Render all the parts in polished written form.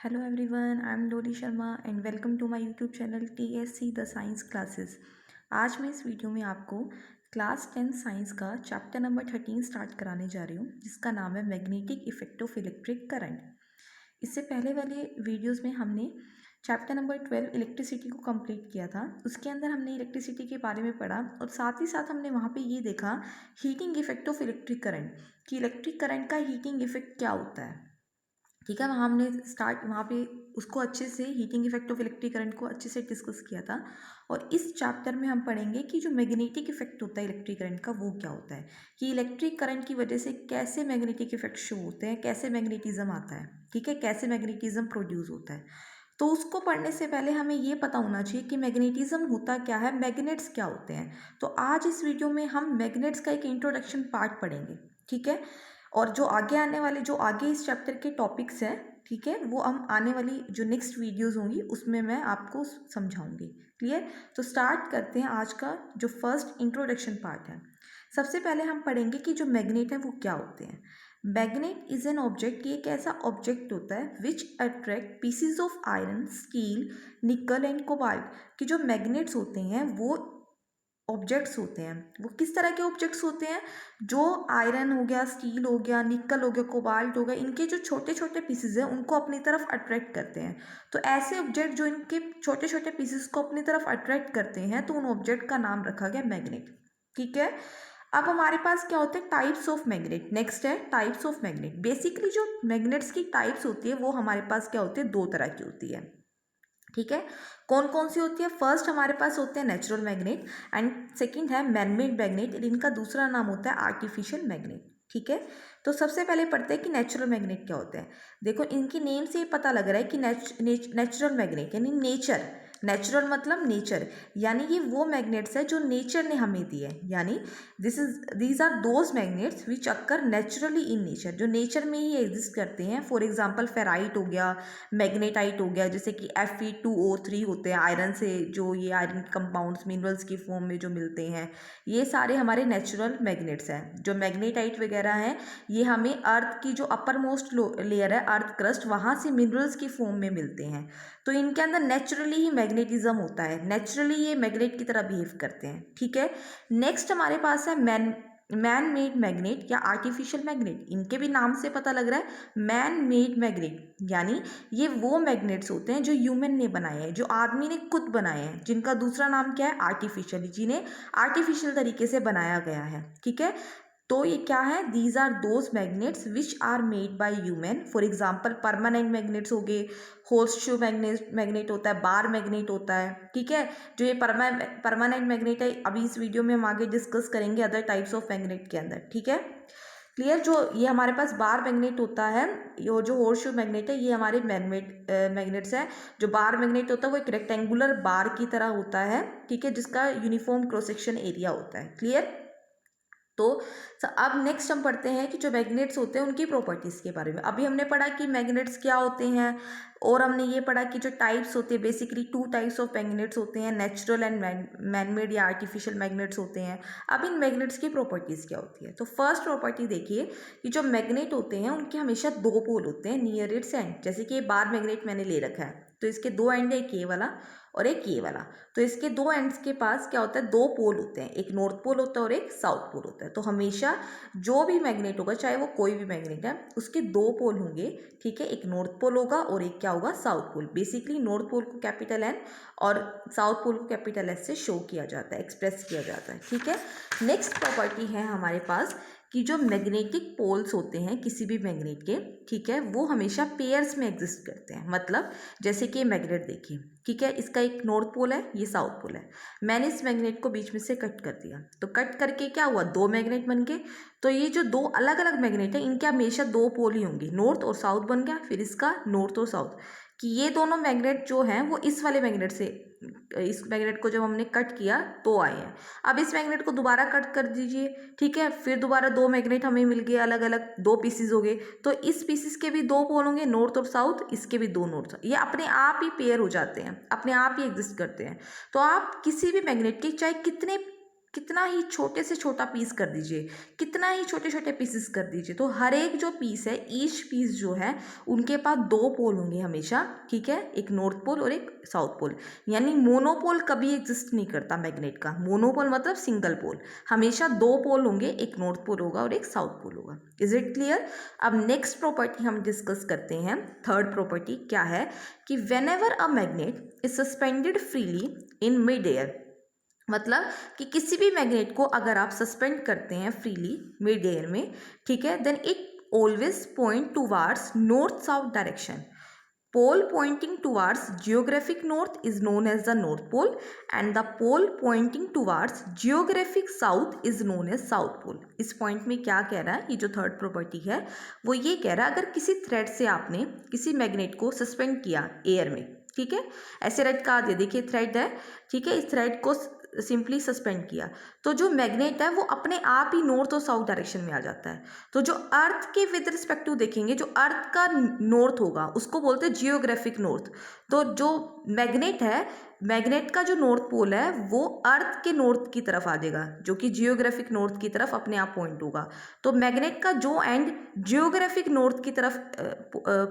Hello everyone, I am Loli Sharma and welcome to my YouTube channel TSC The Science Classes। आज मैं इस video में आपको class 10 science का chapter number 13 start कराने जा रही हूँ, जिसका नाम है magnetic effect of electric current. इससे पहले वाले वीडियोस में हमने चैप्टर नंबर 12 इलेक्ट्रिसिटी को कंप्लीट किया था। उसके अंदर हमने इलेक्ट्रिसिटी के बारे में पढ़ा और साथ ही साथ हमने वहाँ पे ये देखा heating effect of electric current कि इलेक्ट्रिक करंट का हीटिंग इफेक्ट क्या होता है। ठीक है, वहाँ हमने वहाँ पे उसको अच्छे से heating effect of electric current को अच्छे से डिस्कस किया था। और इस चैप्टर में हम पढ़ेंगे कि जो मैग्नेटिक इफेक्ट होता है इलेक्ट्रिक करंट का वो क्या होता है, कि इलेक्ट्रिक करंट की वजह से कैसे मैग्नेटिक इफेक्ट शो होते हैं, कैसे मैग्नेटिज्म आता है, ठीक है, कैसे मैग्नेटिज्म प्रोड्यूस होता है। तो उसको पढ़ने से पहले हमें ये पता होना चाहिए कि मैग्नेटिज्म होता क्या है, मैग्नेट्स क्या होते हैं। तो आज इस वीडियो में हम मैग्नेट्स का एक इंट्रोडक्शन पार्ट पढ़ेंगे, ठीक है। और जो आगे आने वाले जो आगे इस चैप्टर के टॉपिक्स हैं, ठीक है, वो हम आने वाली जो नेक्स्ट वीडियोस होंगी उसमें मैं आपको समझाऊंगी। क्लियर। तो स्टार्ट करते हैं आज का जो फर्स्ट इंट्रोडक्शन पार्ट है। सबसे पहले हम पढ़ेंगे कि जो मैग्नेट है वो क्या होते हैं। मैग्नेट इज एन ऑब्जेक्ट, ये एक ऐसा ऑब्जेक्ट होता है which attract PCs of iron, steel, निकल एंड कोबाल्ट। कि जो मैग्नेट्स होते हैं वो ऑब्जेक्ट्स होते हैं। वो किस तरह के ऑब्जेक्ट्स होते हैं? जो आयरन हो गया, स्टील हो गया, निकल हो गया, कोबाल्ट हो गया, इनके जो छोटे छोटे पीसेज हैं उनको अपनी तरफ अट्रैक्ट करते हैं। तो ऐसे ऑब्जेक्ट जो इनके छोटे छोटे पीसेस को अपनी तरफ अट्रैक्ट करते हैं तो उन ऑब्जेक्ट का नाम रखा गया मैग्नेट, ठीक है। अब हमारे पास क्या होते हैं? Types of magnet. नेक्स्ट है टाइप्स ऑफ मैग्नेट। बेसिकली जो मैग्नेट्स की टाइप्स होती है वो हमारे पास क्या होती है? दो तरह की होती है, ठीक है। कौन कौन सी होती है? फर्स्ट हमारे पास होते हैं नेचुरल मैग्नेट एंड सेकंड है मैनमेड मैग्नेट। इनका दूसरा नाम होता है आर्टिफिशियल मैग्नेट, ठीक है। तो सबसे पहले पढ़ते हैं कि नेचुरल मैग्नेट क्या होते हैं। देखो इनकी नेम से ही पता लग रहा है कि नेचुरल मैग्नेट यानी नेचर, नेचुरल मतलब नेचर, यानी ये वो मैग्नेट्स है जो नेचर ने हमें दिए हैं। यानी these are those magnets which occur naturally in nature, जो नेचर में ही एग्जिस्ट करते हैं। फॉर एग्जाम्पल फेराइट हो गया, मैग्नेटाइट हो गया, जैसे कि Fe2O3 होते हैं आयरन से, जो ये आयरन कंपाउंड्स मिनरल्स की फॉर्म में जो मिलते हैं, ये सारे हमारे नेचुरल मैग्नेट्स हैं। जो मैग्नेटाइट वगैरह हैं ये हमें अर्थ की जो अपर मोस्ट लेयर है, अर्थ क्रस्ट, वहाँ से मिनरल्स की फॉर्म में मिलते हैं। तो इनके अंदर नेचुरली ही मैग्नेटिज्म होता है, नेचुरली ये मैग्नेट की तरह बिहेव करते हैं, ठीक है। नेक्स्ट हमारे पास है मैन मेड मैग्नेट या आर्टिफिशियल मैग्नेट। इनके भी नाम से पता लग रहा है मैन मेड मैग्नेट, यानी ये वो मैग्नेट्स होते हैं जो ह्यूमन ने बनाए हैं, जो आदमी ने खुद बनाए हैं, जिनका दूसरा नाम क्या है? आर्टिफिशियल, जिन्हें आर्टिफिशियल तरीके से बनाया गया है, ठीक है। तो ये क्या है? These are those magnets which are made by human. For example permanent magnets हो गए, होर्सशू मैग्नेट होता है, बार मैग्नेट होता है, ठीक है। जो ये परमानेंट मैग्नेट है, अभी इस वीडियो में हम आगे डिस्कस करेंगे अदर टाइप्स ऑफ मैग्नेट के अंदर, ठीक है। क्लियर। जो ये हमारे पास बार मैग्नेट होता है, ये जो होर्सशू मैग्नेट है, ये हमारे मैग्नेट्स हैं। जो बार मैग्नेट होता है वो एक रेक्टेंगुलर बार की तरह होता है, ठीक है, जिसका यूनिफॉर्म क्रॉस सेक्शन एरिया होता है। क्लियर। तो अब नेक्स्ट हम पढ़ते हैं कि जो मैग्नेट्स होते हैं उनकी प्रॉपर्टीज़ के बारे में। अभी हमने पढ़ा कि मैग्नेट्स क्या होते हैं, और हमने ये पढ़ा कि जो टाइप्स होते हैं, basically two types of magnets होते हैं, नेचुरल एंड मैनमेड या आर्टिफिशियल मैग्नेट्स होते हैं। अब इन मैग्नेट्स की प्रॉपर्टीज़ क्या होती है? तो फर्स्ट प्रॉपर्टी देखिए कि जो मैग्नेट होते हैं उनके हमेशा दो पोल होते हैं नियर इट्स एंड। जैसे कि ये बार मैग्नेट मैंने ले रखा है, तो इसके दो एंड है, एक ये वाला और एक ये वाला। तो इसके दो एंड्स के पास क्या होता है? दो पोल होते हैं, एक नॉर्थ पोल होता है और एक साउथ पोल होता है। तो हमेशा जो भी मैग्नेट होगा, चाहे वो कोई भी मैग्नेट है, उसके दो पोल होंगे, ठीक है। एक नॉर्थ पोल होगा और एक क्या होगा? South pole. Basically north pole को कैपिटल एन और साउथ पोल को कैपिटल एस से शो किया जाता है, एक्सप्रेस किया जाता है, ठीक है। नेक्स्ट प्रॉपर्टी है हमारे पास कि जो मैग्नेटिक पोल्स होते हैं किसी भी मैग्नेट के, ठीक है, वो हमेशा पेयर्स में एग्जिस्ट करते हैं। मतलब जैसे कि मैग्नेट देखिए, ठीक है, इसका एक नॉर्थ पोल है, ये साउथ पोल है। मैंने इस मैग्नेट को बीच में से कट कर दिया, तो कट करके क्या हुआ? दो मैग्नेट बन गए। तो ये जो दो अलग अलग मैग्नेट है इनके हमेशा दो पोल ही होंगे, नॉर्थ और साउथ बन गया। फिर इसका नॉर्थ और साउथ, कि ये दोनों मैग्नेट जो हैं वो इस वाले मैग्नेट से, इस मैग्नेट को जब हमने कट किया तो आए हैं। अब इस मैग्नेट को दोबारा कट कर दीजिए, ठीक है, फिर दोबारा दो मैग्नेट हमें मिल गए, अलग अलग दो पीसीज हो गए। तो इस पीसीस के भी दो पोल होंगे, नॉर्थ और साउथ, इसके भी दो नॉर्थ। ये अपने आप ही पेयर हो जाते हैं, अपने आप ही एग्जिस्ट करते हैं। तो आप किसी भी मैग्नेट के चाहे कितने कितना ही छोटे से छोटा पीस कर दीजिए, कितना ही छोटे छोटे पीसेस कर दीजिए, तो हर एक जो पीस है, ईच पीस जो है, उनके पास दो पोल होंगे हमेशा, ठीक है, एक नॉर्थ पोल और एक साउथ पोल। यानी मोनोपोल कभी एग्जिस्ट नहीं करता मैग्नेट का। मोनोपोल मतलब सिंगल पोल, हमेशा दो पोल होंगे, एक नॉर्थ पोल होगा और एक साउथ पोल होगा। Is it clear? अब नेक्स्ट प्रॉपर्टी हम डिस्कस करते हैं। थर्ड प्रॉपर्टी क्या है कि when ever a magnet is suspended freely in mid air, मतलब कि किसी भी मैग्नेट को अगर आप सस्पेंड करते हैं फ्रीली मिड एयर में, ठीक है, then it always point towards north south direction. Pole pointing towards geographic north is known as the north pole and the pole pointing towards geographic south is known as south pole। इस point में क्या कह रहा है, ये जो third property है वो ये कह रहा है, अगर किसी थ्रेड से आपने किसी मैग्नेट को सस्पेंड किया एयर में, ठीक है, ऐसे लटका दिया, देखिए थ्रेड है, ठीक है, इस थ्रेड को सिंपली सस्पेंड किया, तो जो मैग्नेट है वो अपने आप ही नॉर्थ और साउथ डायरेक्शन में आ जाता है। तो जो अर्थ के विद रिस्पेक्टिव देखेंगे, जो अर्थ का नॉर्थ होगा उसको बोलते हैं जियोग्राफिक नॉर्थ। तो जो मैग्नेट है, मैग्नेट का जो नॉर्थ पोल है वो अर्थ के नॉर्थ की तरफ आ जाएगा, जो कि जियोग्राफिक नॉर्थ की तरफ अपने आप पॉइंट होगा। तो मैग्नेट का जो एंड जियोग्राफिक नॉर्थ की तरफ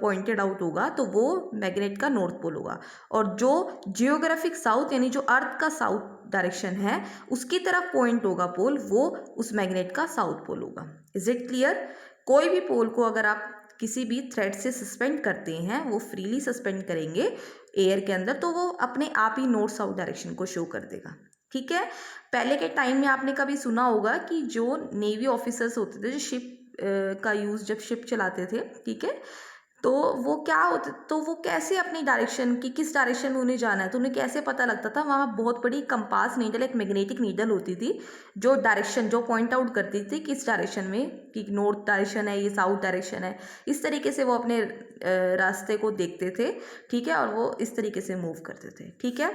पॉइंटेड आउट होगा तो वो मैग्नेट का नॉर्थ पोल होगा, और जो जियोग्राफिक साउथ यानी जो अर्थ का साउथ डायरेक्शन है उसकी तरफ पॉइंट होगा पोल, वो उस मैग्नेट का साउथ पोल होगा। Is it clear? कोई भी पोल को अगर आप किसी भी थ्रेड से सस्पेंड करते हैं, वो फ्रीली सस्पेंड करेंगे एयर के अंदर, तो वो अपने आप ही नॉर्थ साउथ डायरेक्शन को शो कर देगा, ठीक है। पहले के टाइम में आपने कभी सुना होगा कि जो नेवी ऑफिसर्स होते थे, जो शिप का यूज़ जब शिप चलाते थे, ठीक है, तो वो क्या होते, तो वो कैसे अपनी डायरेक्शन की, किस डायरेक्शन में उन्हें जाना है, तो उन्हें कैसे पता लगता था? वहाँ बहुत बड़ी कंपास नीडल, एक मैग्नेटिक नीडल होती थी जो डायरेक्शन, जो पॉइंट आउट करती थी किस डायरेक्शन में, कि नॉर्थ डायरेक्शन है, ये साउथ डायरेक्शन है। इस तरीके से वो अपने रास्ते को देखते थे, ठीक है, और वो इस तरीके से मूव करते थे, ठीक है।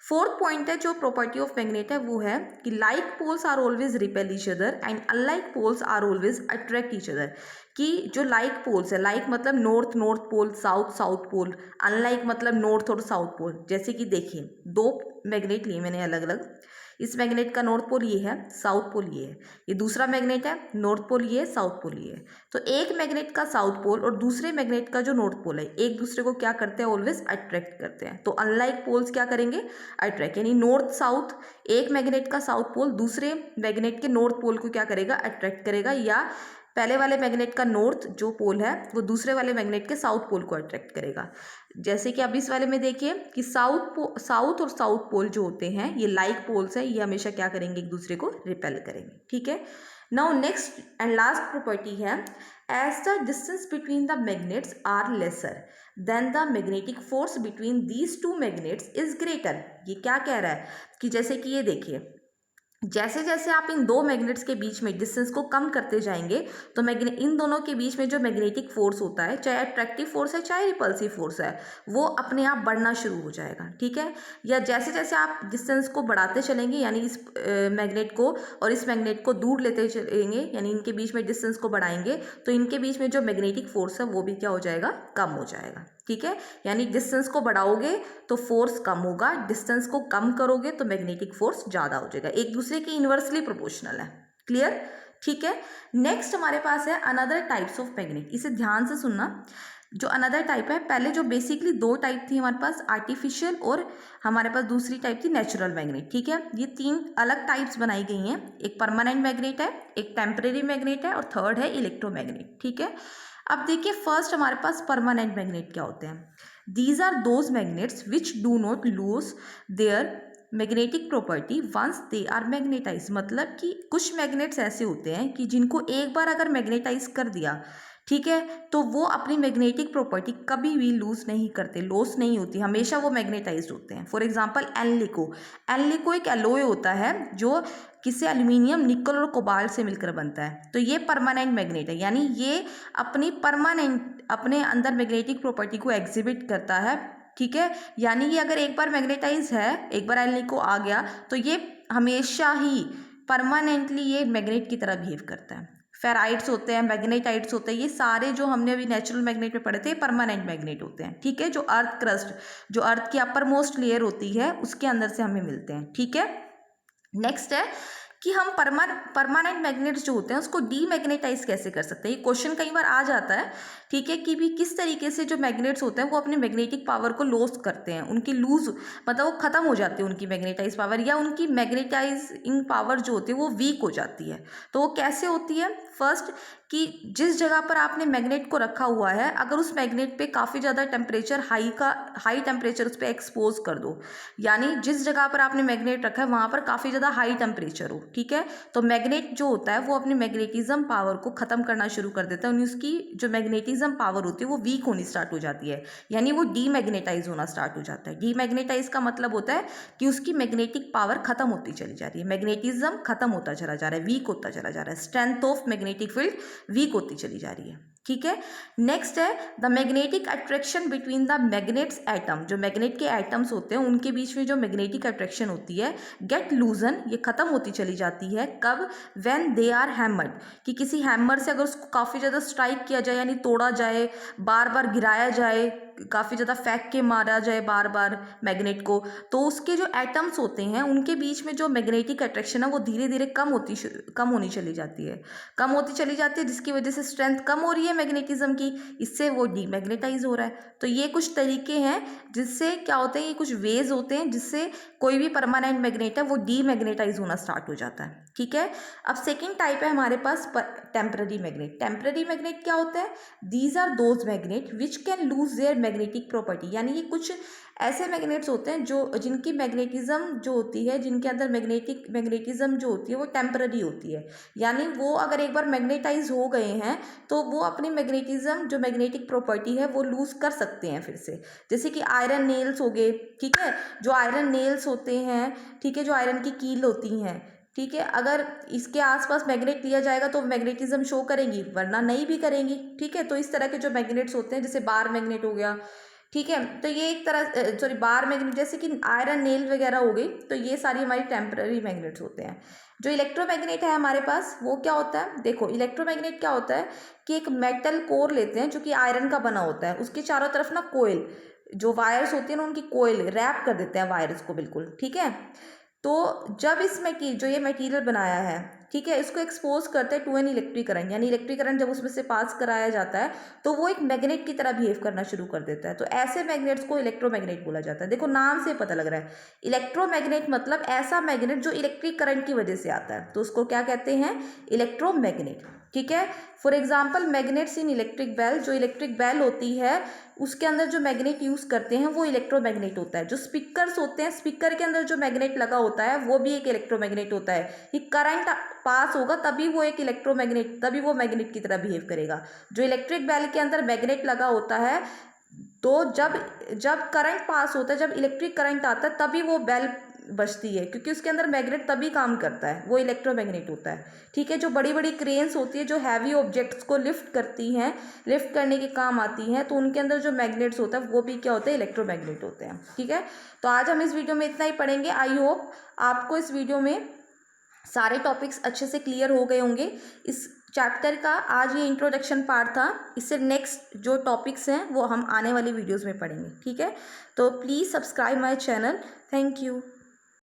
फोर्थ पॉइंट है जो प्रॉपर्टी ऑफ मैग्नेट है, वो है कि like poles are always repel each other and unlike poles are always attract each other. कि जो लाइक पोल्स है, लाइक मतलब north north pole, south south pole, unlike मतलब नॉर्थ और साउथ पोल। जैसे कि देखिए दो मैग्नेट लिए मैंने अलग अलग, इस मैग्नेट का नॉर्थ पोल ये है, साउथ पोल ये है, ये दूसरा मैग्नेट है, नॉर्थ पोल ये है, साउथ पोल ये है। तो एक मैग्नेट का साउथ पोल और दूसरे मैग्नेट का जो नॉर्थ पोल है, एक दूसरे को क्या करते हैं, ऑलवेज अट्रैक्ट करते हैं। तो अनलाइक पोल्स क्या करेंगे, अट्रैक्ट, यानी नॉर्थ साउथ, एक मैग्नेट का साउथ पोल दूसरे मैग्नेट के नॉर्थ पोल को क्या करेगा, अट्रैक्ट करेगा, या पहले वाले मैग्नेट का नॉर्थ जो पोल है वो दूसरे वाले मैग्नेट के साउथ पोल को अट्रैक्ट करेगा। जैसे कि अब इस वाले में देखिए कि साउथ और साउथ पोल जो होते हैं ये लाइक पोल्स हैं, ये हमेशा क्या करेंगे, एक दूसरे को रिपेल करेंगे, ठीक है। Now next and last property है, as the distance between the magnets are lesser than the magnetic force between these two magnets is greater. ये क्या कह रहा है कि जैसे कि ये देखिए, जैसे जैसे आप इन दो मैग्नेट्स के बीच में डिस्टेंस को कम करते जाएंगे तो इन दोनों के बीच में जो मैग्नेटिक फोर्स होता है, चाहे अट्रैक्टिव फोर्स है चाहे रिपल्सिव फोर्स है, वो अपने आप बढ़ना शुरू हो जाएगा, ठीक है। या जैसे जैसे आप डिस्टेंस को बढ़ाते चलेंगे, यानी इस मैग्नेट को और इस मैग्नेट को दूर लेते चलेंगे, यानी इनके बीच में डिस्टेंस को बढ़ाएंगे, तो इनके बीच में जो मैग्नेटिक फोर्स है वो भी क्या हो जाएगा, कम हो जाएगा, ठीक है। यानी डिस्टेंस को बढ़ाओगे तो फोर्स कम होगा, डिस्टेंस को कम करोगे तो मैग्नेटिक फोर्स ज़्यादा हो जाएगा, एक दूसरे के इन्वर्सली प्रोपोर्शनल है। क्लियर? ठीक है। नेक्स्ट हमारे पास है अनदर टाइप्स ऑफ मैग्नेट, इसे ध्यान से सुनना। जो अनदर टाइप है, पहले जो बेसिकली दो टाइप थी हमारे पास, आर्टिफिशियल और हमारे पास दूसरी टाइप थी नेचुरल मैग्नेट, ठीक है। ये तीन अलग टाइप्स बनाई गई हैं, एक परमानेंट मैग्नेट है, एक टेम्परेरी मैग्नेट है और थर्ड है इलेक्ट्रोमैग्नेट, ठीक है। अब देखिए फर्स्ट हमारे पास परमानेंट मैग्नेट क्या होते हैं। These are those magnets which do not lose their magnetic property once they are magnetize. मतलब कि कुछ मैग्नेट्स ऐसे होते हैं कि जिनको एक बार अगर मैग्नेटाइज कर दिया, ठीक है, तो वो अपनी मैग्नेटिक प्रॉपर्टी कभी भी लूज नहीं करते, लॉस नहीं होती, हमेशा वो मैग्नेटाइज्ड होते हैं। फॉर एग्जांपल एनलिको एक एलोय होता है जो किसी एल्यूमिनियम, निकल और कोबाल्ट से मिलकर बनता है। तो ये परमानेंट मैग्नेट है, यानी ये अपने अंदर मैग्नेटिक प्रॉपर्टी को एग्जिबिट करता है, ठीक है। यानी कि अगर एक बार मैग्नेटाइज है, एक बार एनलिको आ गया तो ये हमेशा ही परमानेंटली ये मैग्नेट की तरह बिहेव करता है। फेराइट्स होते हैं, मैग्नेटाइट्स होते हैं, ये सारे जो हमने अभी नेचुरल मैग्नेट में पढ़े थे परमानेंट मैग्नेट होते हैं, ठीक है। जो अर्थ क्रस्ट, जो अर्थ की अपर मोस्ट लेयर होती है उसके अंदर से हमें मिलते हैं, ठीक है। नेक्स्ट है कि हम परमानेंट मैग्नेट्स जो होते हैं उसको डीमैग्नेटाइज कैसे कर सकते हैं। ये क्वेश्चन कई बार आ जाता है, ठीक है, कि भी किस तरीके से जो मैग्नेट्स होते हैं वो अपने मैग्नेटिक पावर को लॉस करते हैं, उनकी लूज मतलब वो खत्म हो जाती है उनकी मैग्नेटाइज पावर, या उनकी मैग्नेटाइजिंग पावर जो होती है वो वीक हो जाती है। तो वो कैसे होती है? फर्स्ट, कि जिस जगह पर आपने मैग्नेट को रखा हुआ है, अगर उस मैग्नेट पे काफ़ी ज़्यादा टेम्परेचर हाई टेम्परेचर उस पर एक्सपोज कर दो, यानी जिस जगह पर आपने मैग्नेट रखा है वहाँ पर काफ़ी ज़्यादा हाई टेम्परेचर हो, ठीक है, तो मैग्नेट जो होता है वो अपनी मैग्नेटिज्म पावर को ख़त्म करना शुरू कर देता है, उसकी जो मैग्नेटिज्म पावर होती है वो वीक होनी स्टार्ट हो जाती है, यानी वो डीमैग्नेटाइज होना स्टार्ट हो जाता है। डीमैग्नेटाइज का मतलब होता है कि उसकी मैग्नेटिक पावर खत्म होती चली जा रही है, मैग्नेटिज्म खत्म होता चला जा रहा है, वीक होता चला जा रहा है, strength of magnetic field weak होती चली जा रही है, ठीक है। नेक्स्ट है the magnetic attraction between the magnets atom. जो मैग्नेट के एटम्स होते हैं उनके बीच में जो मैग्नेटिक अट्रैक्शन होती है गेट लूजन, ये खत्म होती चली जाती है। कब? व्हेन दे आर हैमर्ड, कि किसी हैमर से अगर उसको काफ़ी ज़्यादा स्ट्राइक किया जाए, यानी तोड़ा जाए, बार बार गिराया जाए, काफ़ी ज़्यादा फेंक के मारा जाए बार बार मैग्नेट को, तो उसके जो एटम्स होते हैं उनके बीच में जो मैग्नेटिक अट्रैक्शन है वो धीरे धीरे कम होनी चली जाती है, जिसकी वजह से स्ट्रेंथ कम हो रही है मैग्नेटिज्म की, इससे वो डीमैग्नेटाइज हो रहा है। तो ये कुछ तरीके हैं जिससे क्या होते हैं, ये कुछ वेज होते हैं जिससे कोई भी परमानेंट मैग्नेट है वो डीमैग्नेटाइज होना स्टार्ट हो जाता है, ठीक है। अब सेकेंड टाइप है हमारे पास टेम्पररी मैग्नेट। टेम्पररी मैग्नेट क्या होता है? These are those magnet which can lose their magnetic property, यानी ये कुछ ऐसे मैग्नेट्स होते हैं जो जिनकी मैग्नेटिज्म जो होती है, जिनके अंदर मैग्नेटिज्म जो होती है वो टेम्पररी होती है, यानी वो अगर एक बार मैग्नेटाइज हो गए हैं तो वो अपनी मैग्नेटिज्म जो मैग्नेटिक प्रॉपर्टी है वो लूज कर सकते हैं फिर से। जैसे कि आयरन नेल्स हो गए, ठीक है, जो आयरन नेल्स होते हैं, ठीक है, जो आयरन की कील होती हैं, ठीक है, अगर इसके आसपास मैग्नेट लिया जाएगा तो मैग्नेटिज्म शो करेंगी, वरना नहीं भी करेंगी, ठीक है। तो इस तरह के जो मैग्नेट्स होते हैं, जैसे बार मैग्नेट हो गया, ठीक है, तो ये एक तरह सॉरी बार मैग्नेट, जैसे कि आयरन नेल वगैरह हो गई, तो ये सारी हमारी टेम्पररी मैग्नेट्स होते हैं। जो इलेक्ट्रोमैग्नेट है हमारे पास वो क्या होता है? देखो, इलेक्ट्रोमैग्नेट क्या होता है कि एक मेटल कोर लेते हैं जो कि आयरन का बना होता है, उसके चारों तरफ ना कोयल, जो वायर्स होती है ना उनकी कोयल रैप कर देते हैं वायर्स को, बिल्कुल, ठीक है। तो जब जो ये मटेरियल बनाया है, ठीक है, इसको एक्सपोज करते हैं टू एन इलेक्ट्रिक करंट, यानी इलेक्ट्रिक करंट जब उसमें से पास कराया जाता है तो वो एक मैग्नेट की तरह बिहेव करना शुरू कर देता है। तो ऐसे मैग्नेट्स को इलेक्ट्रोमैग्नेट बोला जाता है। देखो नाम से पता लग रहा है, इलेक्ट्रोमैग्नेट मतलब ऐसा मैग्नेट जो इलेक्ट्रिक करंट की वजह से आता है, तो उसको क्या कहते हैं? इलेक्ट्रोमैग्नेट, ठीक है। For example magnets in electric bell, जो इलेक्ट्रिक बेल होती है उसके अंदर जो मैग्नेट यूज करते हैं वो इलेक्ट्रोमैग्नेट होता है। जो स्पीकर्स होते हैं, स्पीकर के अंदर जो मैग्नेट लगा होता है वो भी एक इलेक्ट्रोमैग्नेट होता है। ये करंट पास होगा तभी वो एक इलेक्ट्रोमैग्नेट, तभी वो मैग्नेट की तरह बिहेव करेगा। जो इलेक्ट्रिक बेल के अंदर मैग्नेट लगा होता है, तो जब करंट पास होता है, जब इलेक्ट्रिक करंट आता है तभी वो बेल बजती है, क्योंकि उसके अंदर मैग्नेट तभी काम करता है, वो इलेक्ट्रोमैग्नेट होता है, ठीक है। जो बड़ी बड़ी क्रेन्स होती है जो हैवी ऑब्जेक्ट्स को लिफ्ट करती हैं, लिफ्ट करने के काम आती हैं, तो उनके अंदर जो मैग्नेट्स होता है वो भी क्या होता है? इलेक्ट्रोमैग्नेट होते हैं, ठीक है। तो आज हम इस वीडियो में इतना ही पढ़ेंगे। आई होप आपको इस वीडियो में सारे टॉपिक्स अच्छे से क्लियर हो गए होंगे। इस चैप्टर का आज ये इंट्रोडक्शन पार्ट था, इससे नेक्स्ट जो टॉपिक्स हैं वो हम आने वाली वीडियोस में पढ़ेंगे, ठीक है। तो please subscribe my channel. Thank you.